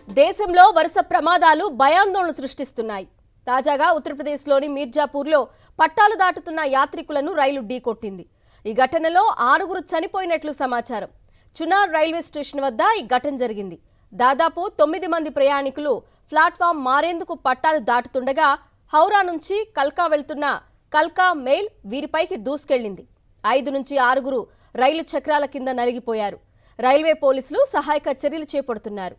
దేశంలో వరుస ప్రమాదాలు భయాందోళన సృష్టిస్తున్నాయి. తాజాగా ఉత్తరప్రదేశ్లోని మీర్జాపూర్లో పట్టాలు దాటుతున్న యాత్రికులను రైలు ఢీకొట్టింది. ఈ ఘటనలో 6గురు చనిపోయినట్లు సమాచారం. చునార్ రైల్వే స్టేషన్ వద్ద ఈ ఘటన జరిగింది. దాదాపు 9 మంది ప్రయాణికులు ప్లాట్ఫామ్ మారేందుకు పట్టాలు దాటుతుండగా హౌరా నుంచి కల్కా వెళ్తున్న కల్కా మెయిల్ వీరిపైకి దూసుకెళ్లింది. 5 నుంచి 6గురు రైలు చక్రాల కింద నలిగిపోయారు. రైల్వే పోలీసులు సహాయక చర్యలు చేపడుతున్నారు.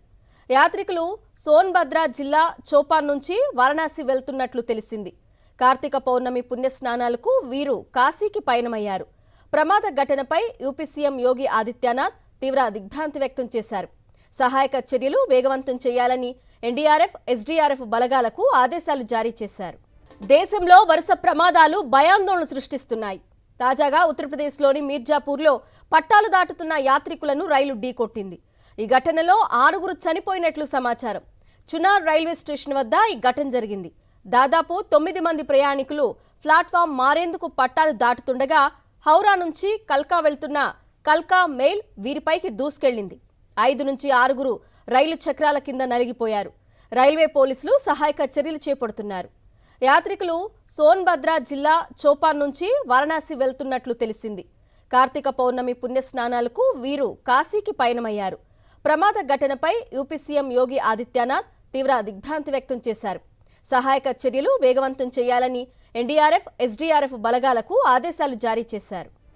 యాత్రికులు సోన్భద్ర జిల్లా చోపాన్ నుంచి వారణాసి వెళ్తున్నట్లు తెలిసింది. కార్తీక పౌర్ణమి పుణ్యస్నానాలకు వీరు కాశీకి పయనమయ్యారు. ప్రమాద ఘటనపై యూపీ సీఎం యోగి ఆదిత్యనాథ్ తీవ్ర దిగ్భ్రాంతి వ్యక్తం చేశారు. సహాయక చర్యలు వేగవంతం చేయాలని ఎన్డీఆర్ఎఫ్, ఎస్డీఆర్ఎఫ్ బలగాలకు ఆదేశాలు జారీ చేశారు. దేశంలో వరుస ప్రమాదాలు భయాందోళన సృష్టిస్తున్నాయి. తాజాగా ఉత్తరప్రదేశ్లోని మీర్జాపూర్లో పట్టాలు దాటుతున్న యాత్రికులను రైలు ఢీకొట్టింది. ఈ ఘటనలో 6గురు చనిపోయినట్లు సమాచారం. చునార్ రైల్వే స్టేషన్ వద్ద ఈ ఘటన జరిగింది. దాదాపు 9 మంది ప్రయాణికులు ప్లాట్ఫామ్ మారేందుకు పట్టాలు దాటుతుండగా హౌరా నుంచి కల్కా వెళ్తున్న కల్కా మెయిల్ వీరిపైకి దూసుకెళ్లింది. 5 నుంచి 6గురు రైలు చక్రాల కింద నలిగిపోయారు. రైల్వే పోలీసులు సహాయక చర్యలు చేపడుతున్నారు. యాత్రికులు సోన్భద్ర జిల్లా చోపాన్ నుంచి వారణాసి వెళ్తున్నట్లు తెలిసింది. కార్తీక పౌర్ణమి పుణ్యస్నానాలకు వీరు కాశీకి పయనమయ్యారు. ప్రమాద ఘటనపై యూపీ సీఎం యోగి ఆదిత్యనాథ్ తీవ్ర దిగ్భ్రాంతి వ్యక్తం చేశారు. సహాయక చర్యలు వేగవంతం చేయాలని ఎన్డీఆర్ఎఫ్, ఎస్డీఆర్ఎఫ్ బలగాలకు ఆదేశాలు జారీ చేశారు.